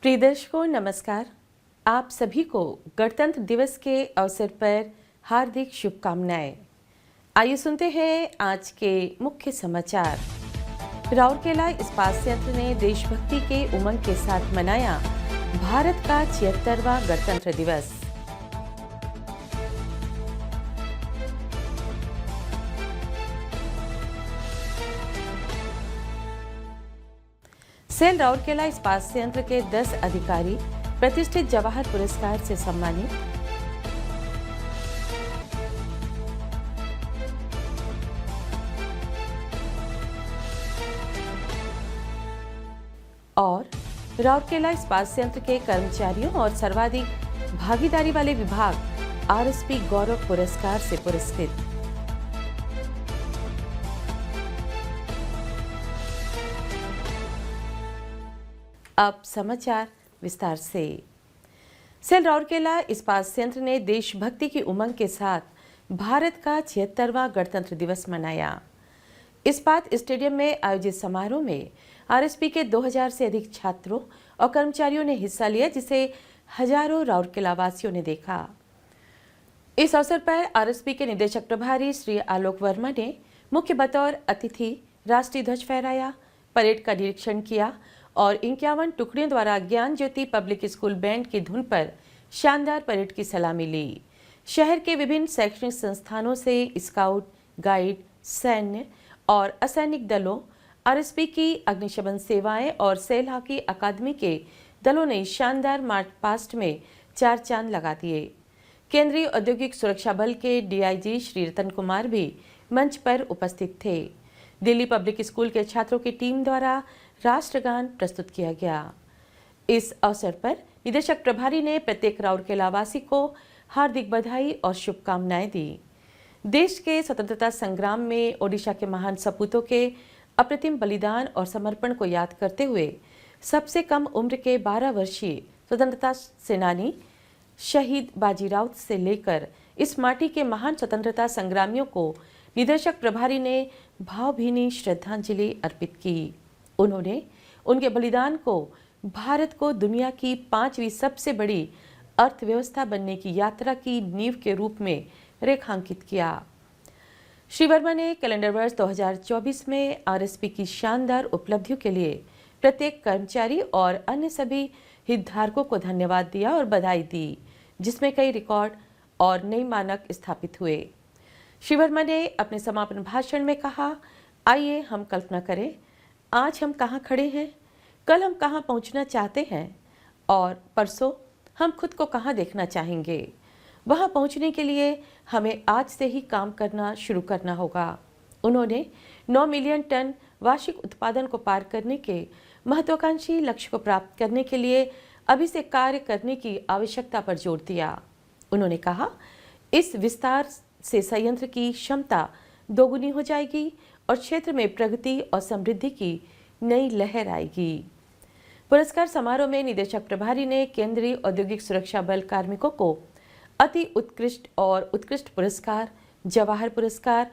प्रिय दर्शकों नमस्कार। आप सभी को गणतंत्र दिवस के अवसर पर हार्दिक शुभकामनाएं। आइए सुनते हैं आज के मुख्य समाचार। राउरकेला इस्पात संयंत्र ने देशभक्ति के उमंग के साथ मनाया भारत का 76वां गणतंत्र दिवस। सेल राउरकेला इस्पात संयंत्र के 10 अधिकारी प्रतिष्ठित जवाहर पुरस्कार से सम्मानित। और राउरकेला इस्पात संयंत्र के कर्मचारियों और सर्वाधिक भागीदारी वाले विभाग आरएसपी गौरव पुरस्कार से पुरस्कृत। अब समाचार विस्तार से। सेल राउरकेला इस्पात संयंत्र ने देशभक्ति की उमंग के साथ भारत का 76वां गणतंत्र दिवस मनाया। इस्पात स्टेडियम में आयोजित समारोह में आरएसपी के 2000 से अधिक छात्रों और कर्मचारियों ने हिस्सा लिया, जिसे हजारों राउरकेला वासियों ने देखा। इस अवसर पर आरएसपी के निदेशक प्रभारी श्री आलोक वर्मा ने मुख्य बतौर अतिथि राष्ट्रीय ध्वज फहराया, परेड का निरीक्षण किया और 51 टुकड़ियों द्वारा ज्ञान ज्योति पब्लिक स्कूल बैंड की धुन पर शानदार परेड की सलामी ली। शहर के विभिन्न शैक्षणिक संस्थानों से स्काउट, गाइड, सैन्य और असैनिक दलों, आरएसपी की अग्निशमन सेवाएं और सेल हॉकी अकादमी के दलों ने शानदार मार्च पास्ट में 4 चांद लगा दिए। केंद्रीय औद्योगिक सुरक्षा बल के डीआईजी श्री रतन कुमार भी मंच पर उपस्थित थे। दिल्ली पब्लिक स्कूल के छात्रों की टीम द्वारा राष्ट्रगान प्रस्तुत किया गया। इस अवसर पर निदेशक प्रभारी ने प्रत्येक राउरकेला वासी को हार्दिक बधाई और शुभकामनाएं दी। देश के स्वतंत्रता संग्राम में ओडिशा के महान सपूतों के अप्रतिम बलिदान और समर्पण को याद करते हुए सबसे कम उम्र के 12 वर्षीय स्वतंत्रता सेनानी शहीद बाजी राउत से लेकर इस माटी के महान स्वतंत्रता संग्रामियों को निदेशक प्रभारी ने भावभीनी श्रद्धांजलि अर्पित की। उन्होंने उनके बलिदान को भारत को दुनिया की 5वीं सबसे बड़ी अर्थव्यवस्था बनने की यात्रा की नींव के रूप में रेखांकित किया। श्री वर्मा ने कैलेंडर वर्ष 2024 में आरएसपी की शानदार उपलब्धियों के लिए प्रत्येक कर्मचारी और अन्य सभी हितधारकों को धन्यवाद दिया और बधाई दी, जिसमें कई रिकॉर्ड और नए मानक स्थापित हुए। श्री वर्मा ने अपने समापन भाषण में कहा, आइए हम कल्पना करें, आज हम कहाँ खड़े हैं, कल हम कहाँ पहुँचना चाहते हैं और परसों हम खुद को कहाँ देखना चाहेंगे। वहाँ पहुँचने के लिए हमें आज से ही काम करना शुरू करना होगा। उन्होंने 9 मिलियन टन वार्षिक उत्पादन को पार करने के महत्वाकांक्षी लक्ष्य को प्राप्त करने के लिए अभी से कार्य करने की आवश्यकता पर जोर दिया। उन्होंने कहा, इस विस्तार से संयंत्र की क्षमता दोगुनी हो जाएगी और क्षेत्र में प्रगति और समृद्धि की नई लहर आएगी। पुरस्कार समारोह में निदेशक प्रभारी ने केंद्रीय औद्योगिक सुरक्षा बल कार्मिकों को अति उत्कृष्ट और उत्कृष्ट पुरस्कार, जवाहर पुरस्कार,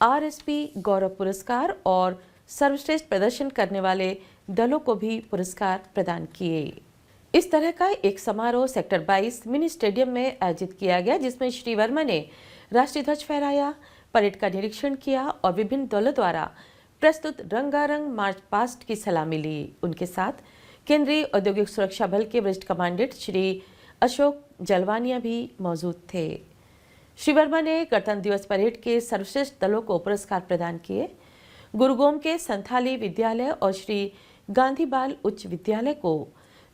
आरएसपी गौरव पुरस्कार और सर्वश्रेष्ठ प्रदर्शन करने वाले दलों को भी पुरस्कार प्रदान किए। इस तरह का एक समारोह सेक्टर 22 मिनी स्टेडियम में आयोजित किया गया, जिसमें श्री वर्मा ने राष्ट्रीय ध्वज फहराया, परेड का निरीक्षण किया और विभिन्न दलों द्वारा प्रस्तुत रंगारंग मार्च पास्ट की सलामी ली। उनके साथ केंद्रीय औद्योगिक सुरक्षा बल के वरिष्ठ कमांडेंट श्री अशोक जलवानिया भी मौजूद थे। श्री वर्मा ने गणतंत्र दिवस परेड के सर्वश्रेष्ठ दलों को पुरस्कार प्रदान किए। गुरुग्राम के संथाली विद्यालय और श्री गांधी बाल उच्च विद्यालय को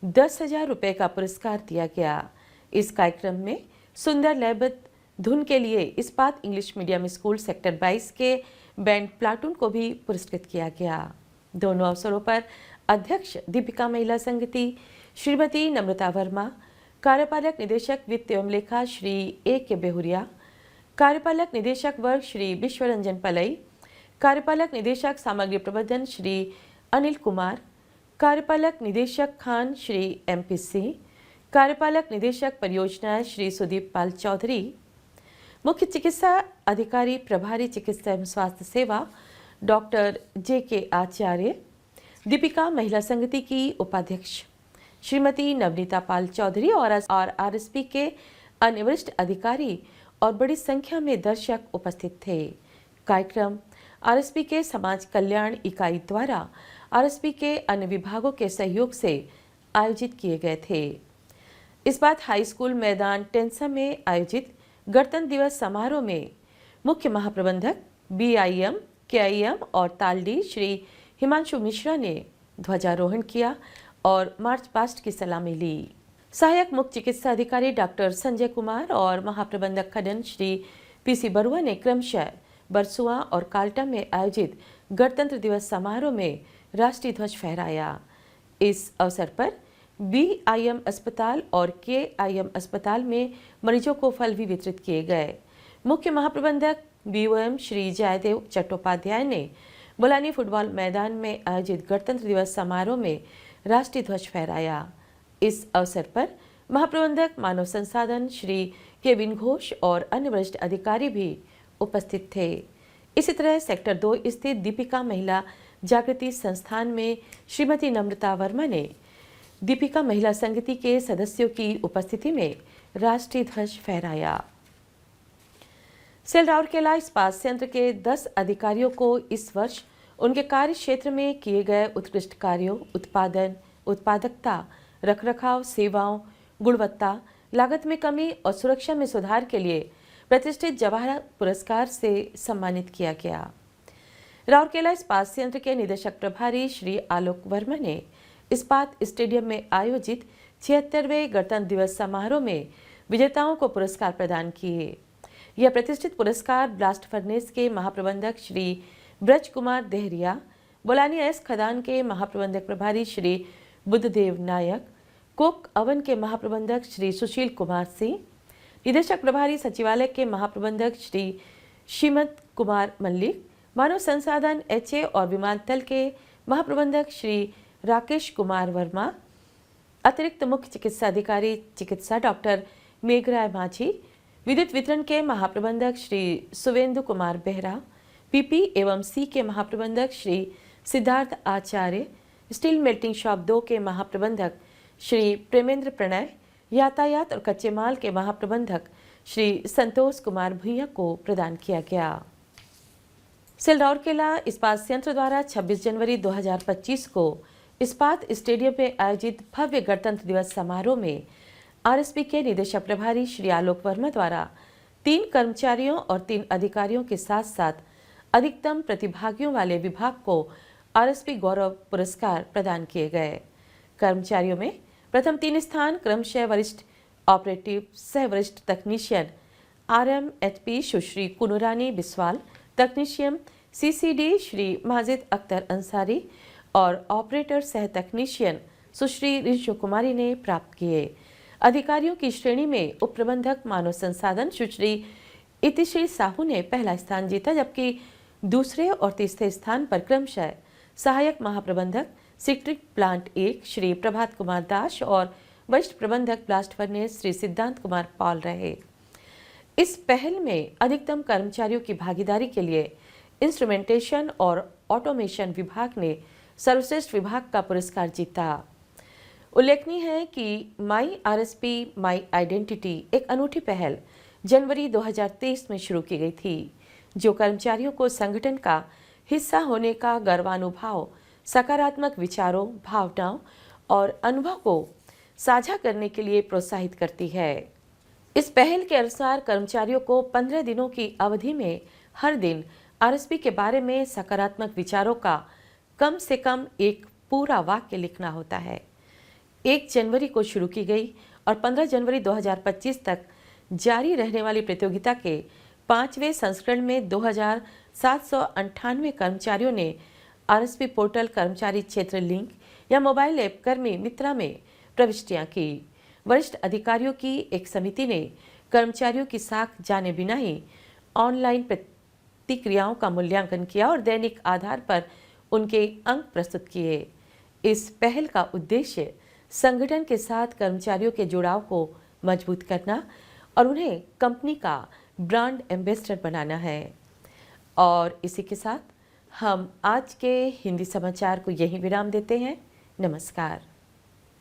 10,000 रुपये का पुरस्कार दिया गया। इस कार्यक्रम में सुंदर लयबद्ध धुन के लिए इस्पात इंग्लिश मीडियम स्कूल सेक्टर 22 के बैंड प्लाटून को भी पुरस्कृत किया गया। दोनों अवसरों पर अध्यक्ष दीपिका महिला संगति श्रीमती नम्रता वर्मा, कार्यपालक निदेशक वित्त एवं लेखा श्री A.K. बेहुरिया, कार्यपालक निदेशक वर्ग श्री विश्वरंजन पलई, कार्यपालक निदेशक सामग्री प्रबंधन श्री अनिल कुमार, कार्यपालक निदेशक खान श्री MP सिंह, कार्यपालक निदेशक परियोजनाएं श्री सुदीप पाल चौधरी, मुख्य चिकित्सा अधिकारी प्रभारी चिकित्सा एवं स्वास्थ्य सेवा डॉक्टर J.K. आचार्य, दीपिका महिला संगति की उपाध्यक्ष श्रीमती नवनीता पाल चौधरी और आरएसपी के अन्य वरिष्ठ अधिकारी और बड़ी संख्या में दर्शक उपस्थित थे। कार्यक्रम आरएसपी के समाज कल्याण इकाई द्वारा आरएसपी के अन्य विभागों के सहयोग से आयोजित किए गए थे। इस बात हाई स्कूल मैदान टेंसा में आयोजित गणतंत्र दिवस समारोह में मुख्य महाप्रबंधक बीआईएम, केआईएम और तालडी श्री हिमांशु मिश्रा ने ध्वजारोहण किया और मार्च पास्ट की सलामी ली। सहायक मुख्य चिकित्सा अधिकारी डॉक्टर संजय कुमार और महाप्रबंधक खनन श्री पीसी बरुआ ने क्रमशः बरसुआ और काल्टा में आयोजित गणतंत्र दिवस समारोह में राष्ट्रीय ध्वज फहराया। इस अवसर पर बीआईएम अस्पताल और केआईएम अस्पताल में मरीजों को फल भी वितरित किए गए। मुख्य महाप्रबंधक बीओएम श्री जयदेव चट्टोपाध्याय ने बोलानी फुटबॉल मैदान में आयोजित गणतंत्र दिवस समारोह में राष्ट्रीय ध्वज फहराया। इस अवसर पर महाप्रबंधक मानव संसाधन श्री केविन घोष और अन्य वरिष्ठ अधिकारी भी उपस्थित थे। इसी तरह सेक्टर 2 स्थित दीपिका महिला जागृति संस्थान में श्रीमती नम्रता वर्मा ने दीपिका महिला संगति के सदस्यों की उपस्थिति में राष्ट्रीय ध्वज फहराया। सेल राउरकेला इस्पात संयंत्र के 10 अधिकारियों को इस वर्ष उनके कार्य क्षेत्र में किए गए उत्कृष्ट कार्यों, उत्पादन, उत्पादकता, रखरखाव, सेवाओं, गुणवत्ता, लागत में कमी और सुरक्षा में सुधार के लिए प्रतिष्ठित जवाहर पुरस्कार से सम्मानित किया गया। राउरकेला इस्पात संयंत्र के निदेशक प्रभारी श्री आलोक वर्मा ने इस्पात स्टेडियम में आयोजित 76वें गणतंत्र दिवस समारोह में विजेताओं को पुरस्कार प्रदान किए। यह प्रतिष्ठित पुरस्कार ब्लास्ट फर्नेस के महाप्रबंधक श्री ब्रज कुमार देहरिया, बोलानी एस खदान के महाप्रबंधक प्रभारी श्री बुद्धदेव नायक, कोक अवन के महाप्रबंधक श्री सुशील कुमार सिंह, निदेशक प्रभारी सचिवालय के महाप्रबंधक श्री श्रीमत कुमार मल्लिक, मानव संसाधन एचए और विमानतल के महाप्रबंधक श्री राकेश कुमार वर्मा, अतिरिक्त मुख्य चिकित्सा अधिकारी चिकित्सा डॉक्टर मेघराय माझी, विद्युत वितरण के महाप्रबंधक श्री सुवेंदु कुमार बेहरा, पीपी एवं सी के महाप्रबंधक श्री सिद्धार्थ आचार्य, स्टील मेल्टिंग शॉप 2 के महाप्रबंधक श्री प्रेमेंद्र प्रणय, यातायात और कच्चे माल के महाप्रबंधक श्री संतोष कुमार भुइया को प्रदान किया गया। सेल राउरकेला इस्पात संयंत्र द्वारा 26 जनवरी 2025 को इस्पात स्टेडियम में आयोजित भव्य गणतंत्र दिवस समारोह में आरएसपी के निदेशक प्रभारी श्री आलोक वर्मा द्वारा 3 कर्मचारियों और 3 अधिकारियों के साथ साथ अधिकतम प्रतिभागियों वाले विभाग को आरएसपी गौरव पुरस्कार प्रदान किए गए। कर्मचारियों में प्रथम 3 स्थान क्रमशः वरिष्ठ ऑपरेटिव सह वरिष्ठ तकनीशियन आरएमएचपी सुश्री कुनुरानी बिस्वाल, तकनीशियन सीसीडी श्री माजिद अख्तर अंसारी और ऑपरेटर सह तकनीशियन सुश्री रिंशु कुमारी ने प्राप्त किए। अधिकारियों की श्रेणी में उप प्रबंधक मानव संसाधन सुश्री इतिश्री साहू ने पहला स्थान जीता, जबकि दूसरे और तीसरे स्थान पर क्रमशः सहायक महाप्रबंधक सिट्रिक प्लांट 1 श्री प्रभात कुमार दास और वरिष्ठ प्रबंधक ब्लास्ट फर्नेस श्री सिद्धांत कुमार पॉल रहे। इस पहल में अधिकतम कर्मचारियों की भागीदारी के लिए इंस्ट्रूमेंटेशन और ऑटोमेशन विभाग ने सर्वश्रेष्ठ विभाग का पुरस्कार जीता। उल्लेखनीय है कि माई आरएसपी माई आइडेंटिटी एक अनूठी पहल जनवरी 2023 में शुरू की गई थी, जो कर्मचारियों को संगठन का हिस्सा होने का गर्वानुभाव, सकारात्मक विचारों, भावनाओं और अनुभव को साझा करने के लिए प्रोत्साहित करती है। इस पहल के अनुसार कर्मचारियों को 15 दिनों की अवधि में हर दिन आरएसपी के बारे में सकारात्मक विचारों का कम से कम एक पूरा वाक्य लिखना होता है। 1 जनवरी को शुरू की गई और 15 जनवरी 2025 तक जारी रहने वाली प्रतियोगिता के 5वें संस्करण में 2798 कर्मचारियों ने आरएसपी पोर्टल कर्मचारी क्षेत्र लिंक या मोबाइल ऐप कर्मी मित्रा में प्रविष्टियां की। वरिष्ठ अधिकारियों की एक समिति ने कर्मचारियों की साख जाने बिना ही ऑनलाइन प्रतिक्रियाओं का मूल्यांकन किया और दैनिक आधार पर उनके अंक प्रस्तुत किए। इस पहल का उद्देश्य संगठन के साथ कर्मचारियों के जुड़ाव को मजबूत करना और उन्हें कंपनी का ब्रांड एम्बेसडर बनाना है। और इसी के साथ हम आज के हिंदी समाचार को यहीं विराम देते हैं। नमस्कार।